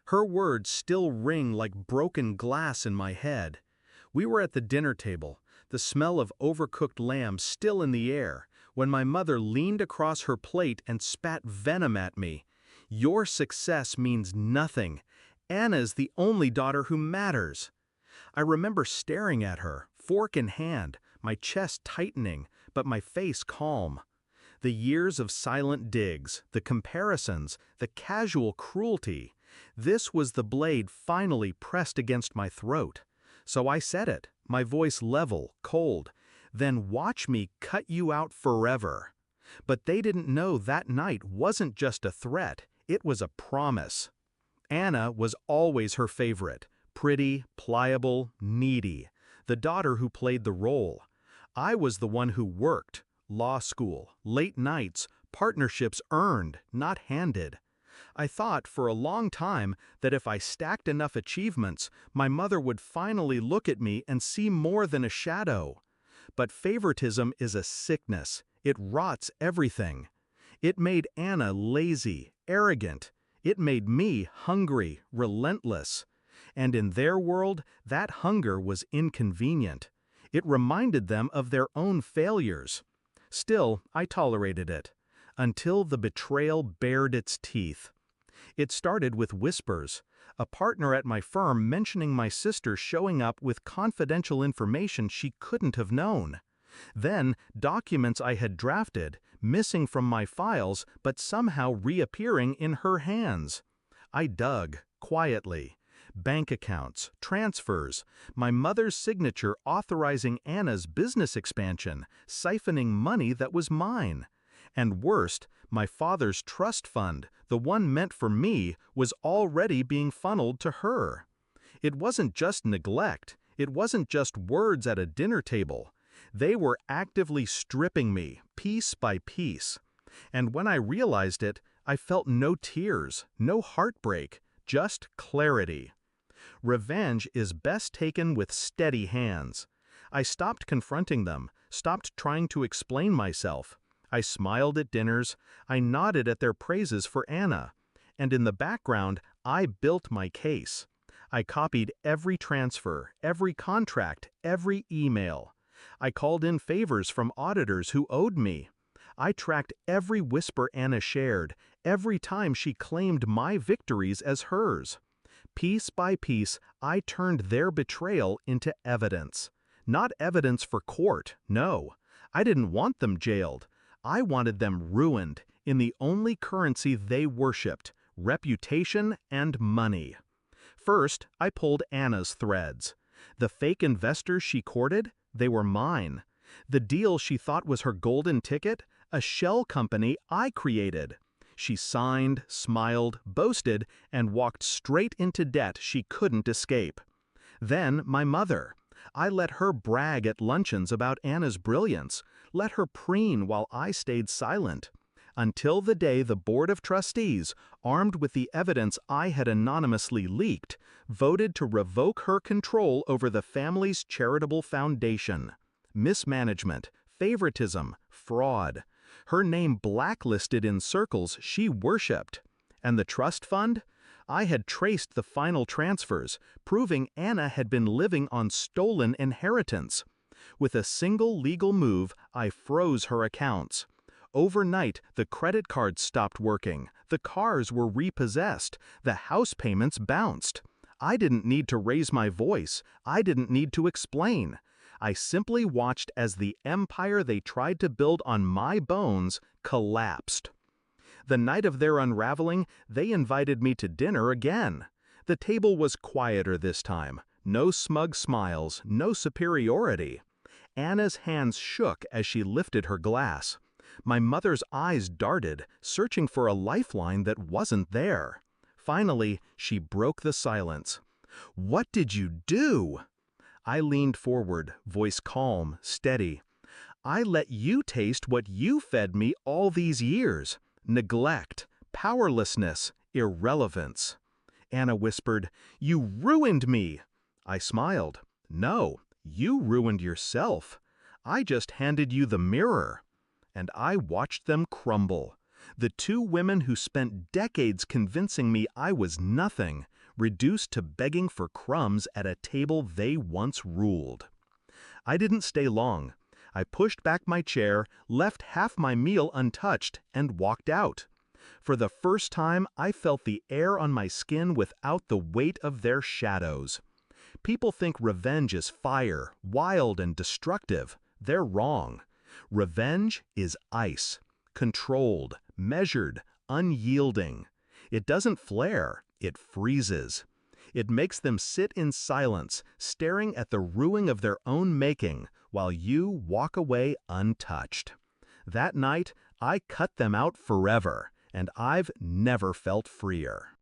Her words still ring like broken glass in my head. We were at the dinner table, the smell of overcooked lamb still in the air, when my mother leaned across her plate and spat venom at me. "Your success means nothing. Anna's the only daughter who matters." I remember staring at her, fork in hand, my chest tightening, but my face calm. The years of silent digs, the comparisons, the casual cruelty. This was the blade finally pressed against my throat. So I said it, my voice level, cold. "Then watch me cut you out forever." But they didn't know that night wasn't just a threat, it was a promise. Anna was always her favorite, pretty, pliable, needy, the daughter who played the role. I was the one who worked, law school, late nights, partnerships earned, not handed. I thought for a long time that if I stacked enough achievements, my mother would finally look at me and see more than a shadow. But favoritism is a sickness. It rots everything. It made Anna lazy, arrogant. It made me hungry, relentless. And in their world, that hunger was inconvenient. It reminded them of their own failures. Still, I tolerated it, until the betrayal bared its teeth. It started with whispers, a partner at my firm mentioning my sister showing up with confidential information she couldn't have known. Then, documents I had drafted, missing from my files but somehow reappearing in her hands. I dug, quietly. Bank accounts, transfers, my mother's signature authorizing Anna's business expansion, siphoning money that was mine. And worst, my father's trust fund, the one meant for me, was already being funneled to her. It wasn't just neglect, it wasn't just words at a dinner table. They were actively stripping me, piece by piece. And when I realized it, I felt no tears, no heartbreak, just clarity. Revenge is best taken with steady hands. I stopped confronting them, stopped trying to explain myself. I smiled at dinners, I nodded at their praises for Anna. And in the background, I built my case. I copied every transfer, every contract, every email. I called in favors from auditors who owed me. I tracked every whisper Anna shared, every time she claimed my victories as hers. Piece by piece, I turned their betrayal into evidence. Not evidence for court, no. I didn't want them jailed. I wanted them ruined in the only currency they worshipped, reputation and money. First, I pulled Anna's threads. The fake investors she courted, they were mine. The deal she thought was her golden ticket, a shell company I created. She signed, smiled, boasted, and walked straight into debt she couldn't escape. Then my mother. I let her brag at luncheons about Anna's brilliance, let her preen while I stayed silent. Until the day the Board of Trustees, armed with the evidence I had anonymously leaked, voted to revoke her control over the family's charitable foundation. Mismanagement, favoritism, fraud. Her name blacklisted in circles she worshipped. And the trust fund? I had traced the final transfers, proving Anna had been living on stolen inheritance. With a single legal move, I froze her accounts. Overnight, the credit cards stopped working, the cars were repossessed, the house payments bounced. I didn't need to raise my voice, I didn't need to explain. I simply watched as the empire they tried to build on my bones collapsed. The night of their unraveling, they invited me to dinner again. The table was quieter this time. No smug smiles, no superiority. Anna's hands shook as she lifted her glass. My mother's eyes darted, searching for a lifeline that wasn't there. Finally, she broke the silence. "What did you do?" I leaned forward, voice calm, steady. "I let you taste what you fed me all these years. Neglect, powerlessness, irrelevance." Anna whispered, "You ruined me." I smiled. "No, you ruined yourself. I just handed you the mirror." And I watched them crumble. The two women who spent decades convincing me I was nothing, reduced to begging for crumbs at a table they once ruled. I didn't stay long. I pushed back my chair, left half my meal untouched, and walked out. For the first time, I felt the air on my skin without the weight of their shadows. People think revenge is fire, wild and destructive. They're wrong. Revenge is ice, controlled, measured, unyielding. It doesn't flare, it freezes. It makes them sit in silence, staring at the ruin of their own making, while you walk away untouched. That night, I cut them out forever, and I've never felt freer.